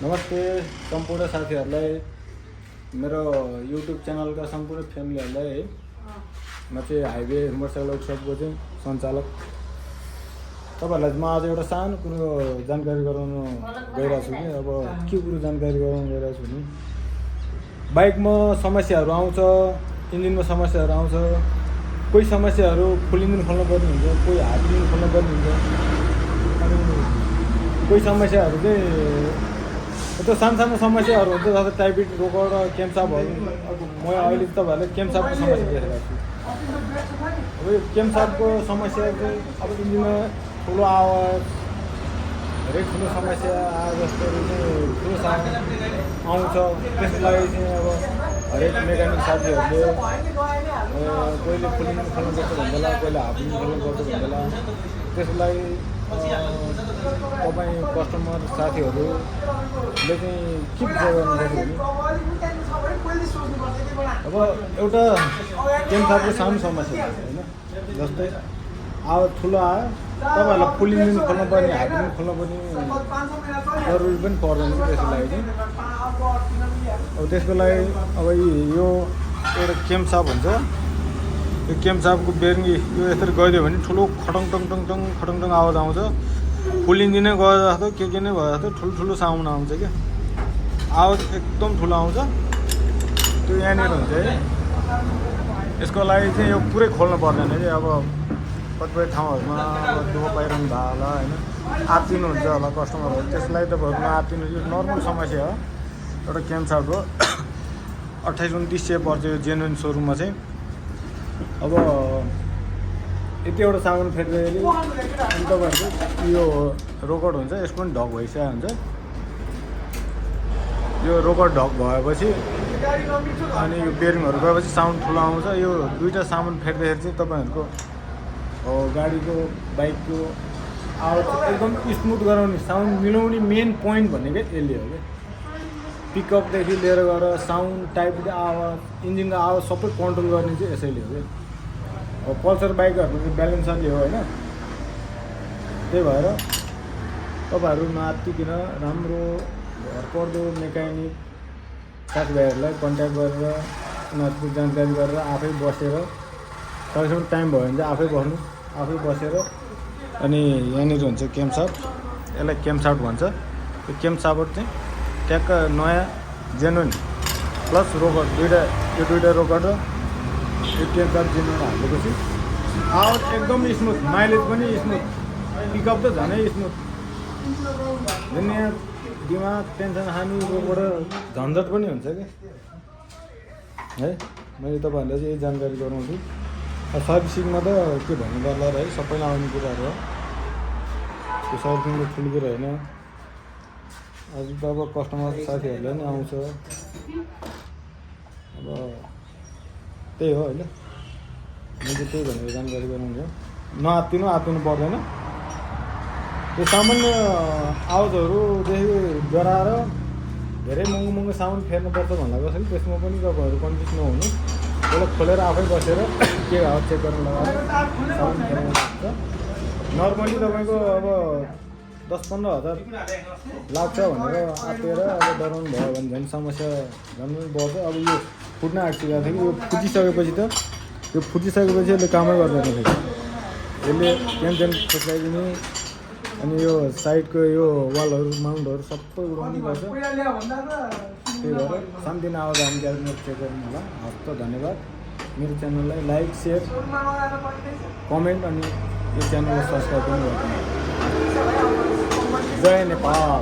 नमस्ते सम्पूर्ण साथीहरूलाई मेरो युट्युब च्यानलका सम्पूर्ण फ्यामिलीहरूलाई है म चाहिँ हाइवे मोटरसाइकल वर्कसपको चाहिँ सञ्चालक तपाईहरुलाई म आज एउटा सानो कुरो जानकारी गराउन गइरहेको छु कि अब के कुरो जानकारी गराउन गइरहेको छु नि बाइकमा समस्याहरू आउँछ इन्जिनमा समस्याहरू आउँछ कोही समस्याहरू फुल इन्जिन खोल्नु पर्ने हुन्छ कोही हाफ इन्जिन खोल्नु पर्ने हुन्छ अनि कोही समस्याहरू चाहिँ त्यो सानो समस्याहरू हुन्छ जस्तै टाइपिड रोकर र क्याम्पसापहरू अब म अहिले तपाईँहरूलाई क्याम्पसापको समस्या देखाइरहेको छु अब यो क्याम्पसापको समस्या चाहिँ अब इन्जिनमा ठुलो आवाज धेरै ठुलो समस्या आए जस्तोहरू चाहिँ ठुलो साउन्ड आउँछ त्यसको लागि चाहिँ अब हरेक मेकानिक साथीहरूले कोहीले फुल इन्जिन खोल्नु पर्छ भन्दैला कोहीले हाफ इन्जिन खोल्नु पर्छ भन्दैला त्यसको लागि तपाईँ कस्टमर साथीहरूले चाहिँ के विचार गर्नुपर्छ भने अब एउटा क्याम्पसापको सानो समस्या होइन जस्तै आवाज ठुलो आयो तपाईँहरूलाई फुल इन्जिन खोल्नु पर्ने हाफ इन्जिन खोल्नु पर्ने जरुरी पनि पर्दैन कि त्यसको लागि चाहिँ अब त्यसको लागि अब यो एउटा क्याम्पसाप हुन्छ यो क्याम्पसापको बेरिङ यो यसरी गइदियो भने ठुलो खटङ टङ टङ टङ खटङ टङ आवाज आउँछ फुल इन्जिनै गयो जस्तो के नै भयो जस्तो ठुलो साउन्ड आउँछ क्या आवाज एकदम ठुलो आउँछ त्यो यहाँनिर हुन्छ है यसको लागि चाहिँ यो पुरै खोल्नु पर्दैन कि अब कतिपय ठाउँहरूमा अब दुःख पाइरहनु भयो होला होइन आत्तिनुहुन्छ होला कस्टमरहरू त्यसलाई तपाईँहरूमा आत्तिनु यो नर्मल समस्या हो एउटा क्याम्पसापको 28-29 सय पर्छ यो जेन्युन सोरुममा चाहिँ अब यति एउटा सामान फेर्दाखेरि अनि तपाईँहरूको यो रोकड हुन्छ यसको पनि ढक भइसकेको हुन्छ यो रोकड ढक भएपछि अनि यो बेरिङहरू गएपछि साउन्ड ठुलो आउँछ यो दुईवटा सामान फेर्दाखेरि चाहिँ तपाईँहरूको गाडीको बाइकको आवाज एकदम स्मुथ गराउने साउन्ड मिलाउने मेन पोइन्ट भनेकै यसले हो क्या पिकअपदेखि लिएर गएर साउन्ड टाइपको आवाज इन्जिनको आवाज सबै कन्ट्रोल गर्ने चाहिँ यसैले हो क्या अब पल्सर बाइकहरूको चाहिँ ब्यालेन्सरले हो होइन त्यही भएर तपाईँहरू नआत्तिकन राम्रो भरपर्दो मेकानिक साथीभाइहरूलाई कन्ट्याक्ट गरेर उनीहरूको जानकारी गरेर आफै बसेर तपाईँसँग टाइम भयो भने चाहिँ आफै बस्नु आफै बसेर अनि यहाँनिर हुन्छ क्याम्पसाप यसलाई क्याम्पसाप भन्छ त्यो क्याम्पसाप चाहिँ ट्याक्क नयाँ जेन्युन प्लस रोकड यो दुइटा रोकड र यो क्याम्पसाप जेन्युन हालेपछि आवाज एकदम स्मुथ माइलेज पनि स्मुथ पिकअप त झनै स्मुथ यहाँ दिमाग टेन्सन खाने रोबाट झन्झट पनि हुन्छ कि है मैले तपाईँहरूलाई चाहिँ यही जानकारी गराउँछु सर्भिसिङमा त के भन्नु पर्ला है सबैलाई आउने कुराहरू हो त्यो सर्भिसिङ त ठुलो कुरो होइन आज त अब कस्टमर साथीहरूले पनि आउँछ अब त्यही हो होइन मैले त्यही भनेर जानकारी गराउँछु आत्तिनु पर्दैन त्यो सामान्य आवाजहरूदेखि डराएर धेरै महँगो सामान फेर्नुपर्छ भन्दा कसरी त्यसमा पनि तपाईँहरू कन्फ्युज नहुनु त्यसलाई खोलेर आफै बसेर के हो चेक गर्न लगाएर साउन्ड फेर्न सक्छ नर्मली तपाईँको अब 10-15 हजार लाग्छ भनेर आँटेर अब डराउनु भयो भने झन् समस्या झन् बढ्छ अब यो फुट्न आँटिसकेको थियो कि यो फुटिसकेपछि यसले कामै गर्दैन थियो यसले टेन्सन फुट्लाइदिने अनि यो साइडको यो वालहरू माउन्टहरू सबै उडाउने गर्छ त्यही भएर सानोतिनो आवाज हामी क्याल्कुलेट चेक गर्नु होला हस्त धन्यवाद मेरो च्यानललाई लाइक सेयर कमेन्ट अनि यो च्यानललाई सब्सक्राइब पनि गर्नु जय नेपाल।